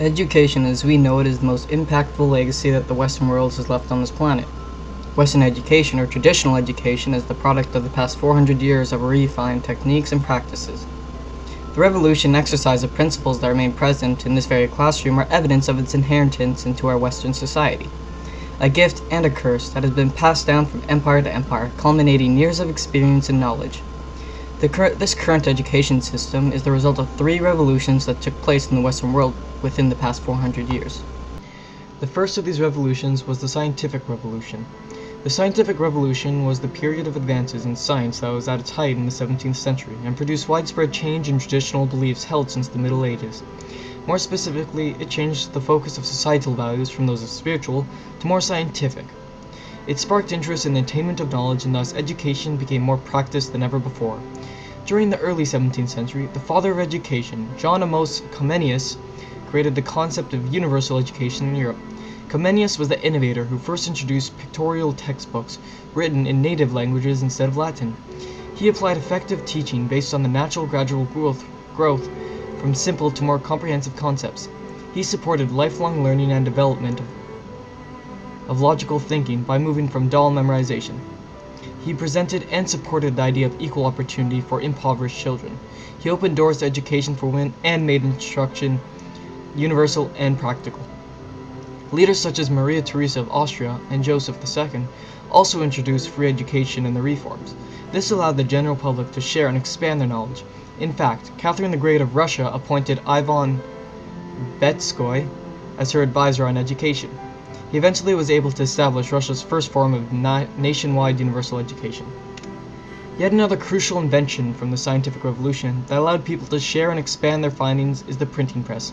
Education as we know it is the most impactful legacy that the Western world has left on this planet. Western education, or traditional education, is the product of the past 400 years of refined techniques and practices. The revolution and exercise of principles that remain present in this very classroom are evidence of its inheritance into our Western society. A gift and a curse that has been passed down from empire to empire, culminating years of experience and knowledge. This current education system is the result of 3 revolutions that took place in the Western world within the past 400 years. The first of these revolutions was the Scientific Revolution. The Scientific Revolution was the period of advances in science that was at its height in the 17th century and produced widespread change in traditional beliefs held since the Middle Ages. More specifically, it changed the focus of societal values from those of spiritual to more scientific. It sparked interest in the attainment of knowledge, and thus education became more practiced than ever before. During the early 17th century, the father of education, John Amos Comenius, created the concept of universal education in Europe. Comenius was the innovator who first introduced pictorial textbooks written in native languages instead of Latin. He applied effective teaching based on the natural gradual growth from simple to more comprehensive concepts. He supported lifelong learning and development of logical thinking by moving from dull memorization. He presented and supported the idea of equal opportunity for impoverished children. He opened doors to education for women and made instruction universal and practical. Leaders such as Maria Theresa of Austria and Joseph II also introduced free education in the reforms. This allowed the general public to share and expand their knowledge. In fact, Catherine the Great of Russia appointed Ivan Betskoy as her advisor on education. He eventually was able to establish Russia's first form of nationwide universal education. Yet another crucial invention from the scientific revolution that allowed people to share and expand their findings is the printing press.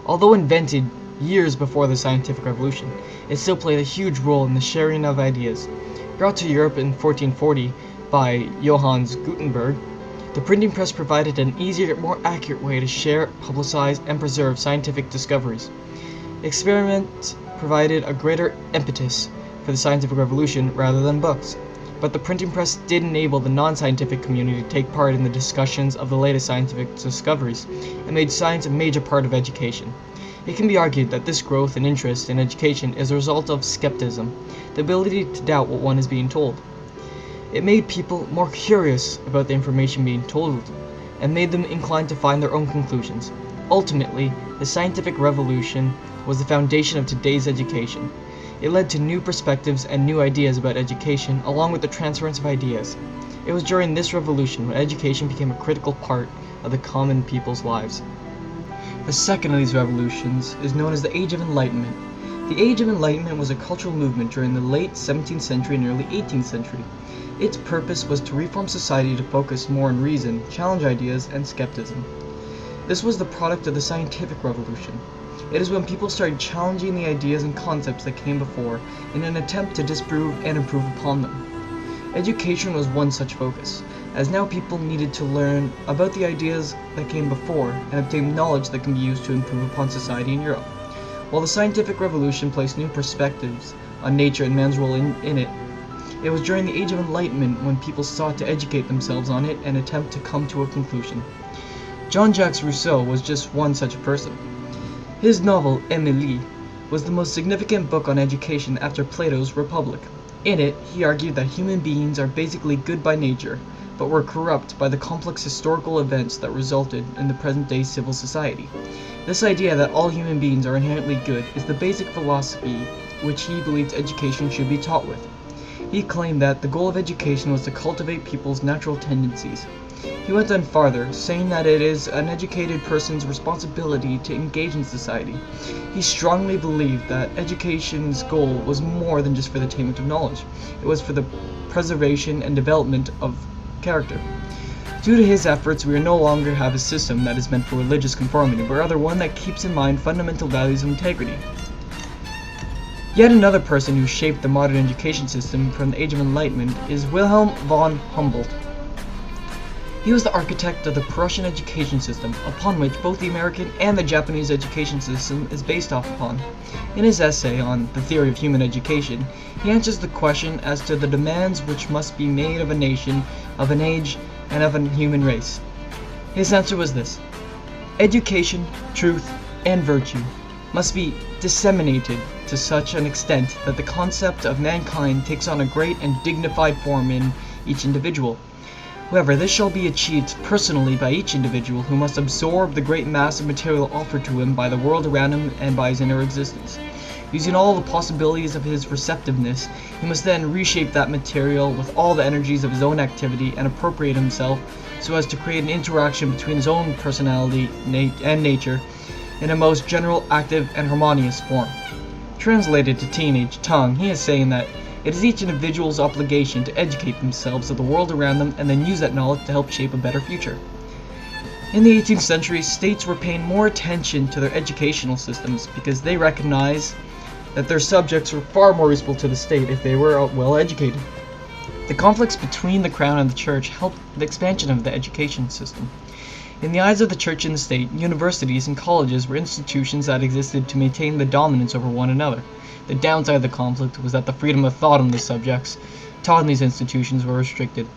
Although invented years before the scientific revolution, it still played a huge role in the sharing of ideas. Brought to Europe in 1440 by Johannes Gutenberg, the printing press provided an easier, more accurate way to share, publicize, and preserve scientific discoveries. Experiments provided a greater impetus for the scientific revolution rather than books, but the printing press did enable the non-scientific community to take part in the discussions of the latest scientific discoveries and made science a major part of education. It can be argued that this growth and interest in education is a result of skepticism, the ability to doubt what one is being told. It made people more curious about the information being told and made them inclined to find their own conclusions. Ultimately, the scientific revolution was the foundation of today's education. It led to new perspectives and new ideas about education, along with the transference of ideas. It was during this revolution when education became a critical part of the common people's lives. The second of these revolutions is known as the Age of Enlightenment. The Age of Enlightenment was a cultural movement during the late 17th century and early 18th century. Its purpose was to reform society to focus more on reason, challenge ideas, and skepticism. This was the product of the scientific revolution. It is when people started challenging the ideas and concepts that came before in an attempt to disprove and improve upon them. Education was one such focus, as now people needed to learn about the ideas that came before and obtain knowledge that can be used to improve upon society in Europe. While the scientific revolution placed new perspectives on nature and man's role in it, it was during the Age of Enlightenment when people sought to educate themselves on it and attempt to come to a conclusion. Jean-Jacques Rousseau was just one such person. His novel, Émilie, was the most significant book on education after Plato's Republic. In it, he argued that human beings are basically good by nature, but were corrupt by the complex historical events that resulted in the present-day civil society. This idea that all human beings are inherently good is the basic philosophy which he believed education should be taught with. He claimed that the goal of education was to cultivate people's natural tendencies. He went on farther, saying that it is an educated person's responsibility to engage in society. He strongly believed that education's goal was more than just for the attainment of knowledge. It was for the preservation and development of character. Due to his efforts, we no longer have a system that is meant for religious conformity, but rather one that keeps in mind fundamental values of integrity. Yet another person who shaped the modern education system from the Age of Enlightenment is Wilhelm von Humboldt. He was the architect of the Prussian education system, upon which both the American and the Japanese education system is based off upon. In his essay on the theory of human education, he answers the question as to the demands which must be made of a nation, of an age, and of a human race. His answer was this: education, truth, and virtue. must be disseminated to such an extent that the concept of mankind takes on a great and dignified form in each individual. However, this shall be achieved personally by each individual, who must absorb the great mass of material offered to him by the world around him and by his inner existence. Using all the possibilities of his receptiveness, he must then reshape that material with all the energies of his own activity and appropriate himself so as to create an interaction between his own personality and nature in a most general, active, and harmonious form. Translated to teenage tongue, he is saying that it is each individual's obligation to educate themselves of the world around them and then use that knowledge to help shape a better future. In the 18th century, states were paying more attention to their educational systems because they recognized that their subjects were far more useful to the state if they were well educated. The conflicts between the crown and the church helped the expansion of the education system. In the eyes of the church and the state, universities and colleges were institutions that existed to maintain the dominance over one another. The downside of the conflict was that the freedom of thought on the subjects taught in these institutions were restricted.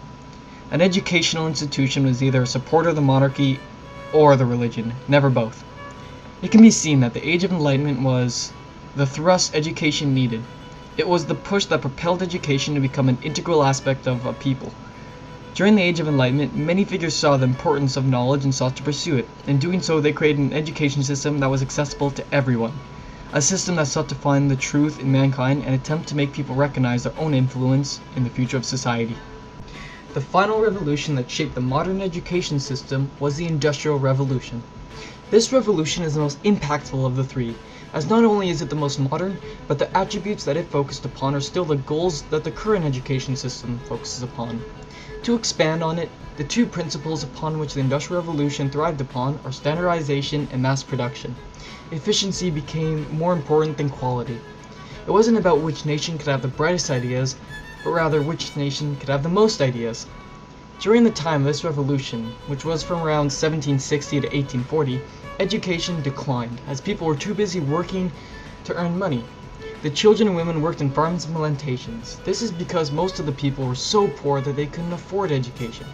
An educational institution was either a supporter of the monarchy or the religion, never both. It can be seen that the Age of Enlightenment was the thrust education needed. It was the push that propelled education to become an integral aspect of a people. During the Age of Enlightenment, many figures saw the importance of knowledge and sought to pursue it. In doing so, they created an education system that was accessible to everyone. A system that sought to find the truth in mankind and attempt to make people recognize their own influence in the future of society. The final revolution that shaped the modern education system was the Industrial Revolution. This revolution is the most impactful of the three, as not only is it the most modern, but the attributes that it focused upon are still the goals that the current education system focuses upon. To expand on it, the two principles upon which the Industrial Revolution thrived upon are standardization and mass production. Efficiency became more important than quality. It wasn't about which nation could have the brightest ideas, but rather which nation could have the most ideas. During the time of this revolution, which was from around 1760 to 1840, education declined, as people were too busy working to earn money. The children and women worked in farms and plantations. This is because most of the people were so poor that they couldn't afford education.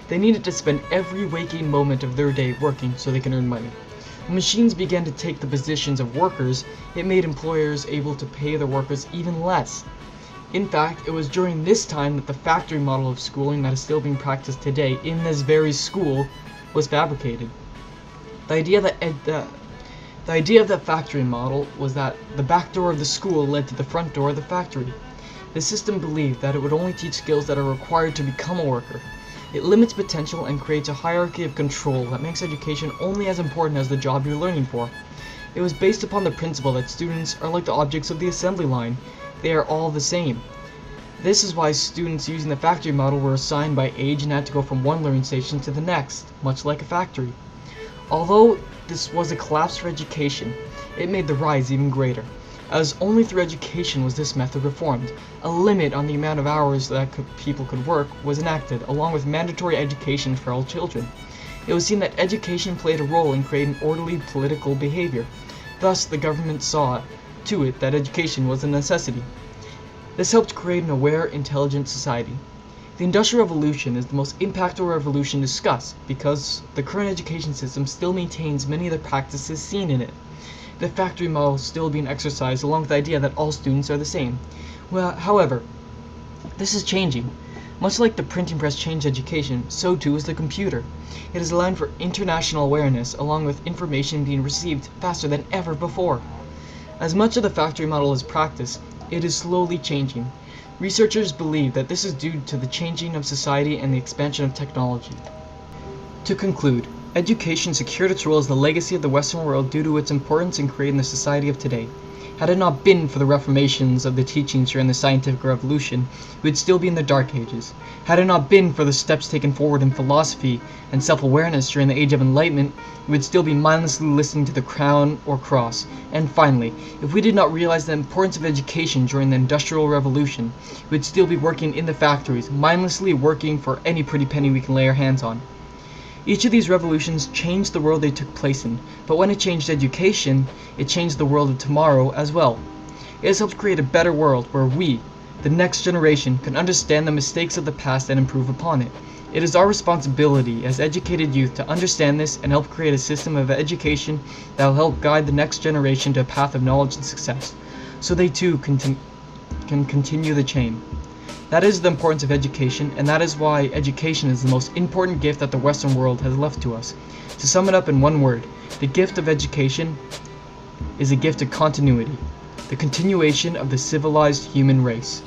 They needed to spend every waking moment of their day working so they could earn money. When machines began to take the positions of workers, it made employers able to pay their workers even less. In fact, it was during this time that the factory model of schooling that is still being practiced today in this very school was fabricated. The idea of the factory model was that the back door of the school led to the front door of the factory. The system believed that it would only teach skills that are required to become a worker. It limits potential and creates a hierarchy of control that makes education only as important as the job you're learning for. It was based upon the principle that students are like the objects of the assembly line. They are all the same. This is why students using the factory model were assigned by age and had to go from one learning station to the next, much like a factory. Although this was a collapse for education, it made the rise even greater, as only through education was this method reformed. A limit on the amount of hours that people could work was enacted, along with mandatory education for all children. It was seen that education played a role in creating orderly political behavior. Thus, the government saw to it that education was a necessity. This helped create an aware, intelligent society. The Industrial Revolution is the most impactful revolution discussed because the current education system still maintains many of the practices seen in it. The factory model is still being exercised along with the idea that all students are the same. However, this is changing. Much like the printing press changed education, so too is the computer. It is allowing for international awareness along with information being received faster than ever before. As much of the factory model is practiced, it is slowly changing. Researchers believe that this is due to the changing of society and the expansion of technology. To conclude, education secured its role as the legacy of the Western world due to its importance in creating the society of today. Had it not been for the reformations of the teachings during the scientific revolution, we would still be in the Dark Ages. Had it not been for the steps taken forward in philosophy and self-awareness during the Age of Enlightenment, we would still be mindlessly listening to the crown or cross. And finally, if we did not realize the importance of education during the Industrial Revolution, we would still be working in the factories, mindlessly working for any pretty penny we can lay our hands on. Each of these revolutions changed the world they took place in, but when it changed education, it changed the world of tomorrow as well. It has helped create a better world where we, the next generation can understand the mistakes of the past and improve upon it. It is our responsibility as educated youth to understand this and help create a system of education that will help guide the next generation to a path of knowledge and success, so they too can continue the chain. That is the importance of education, and that is why education is the most important gift that the Western world has left to us. To sum it up in one word, the gift of education is a gift of continuity, the continuation of the civilized human race.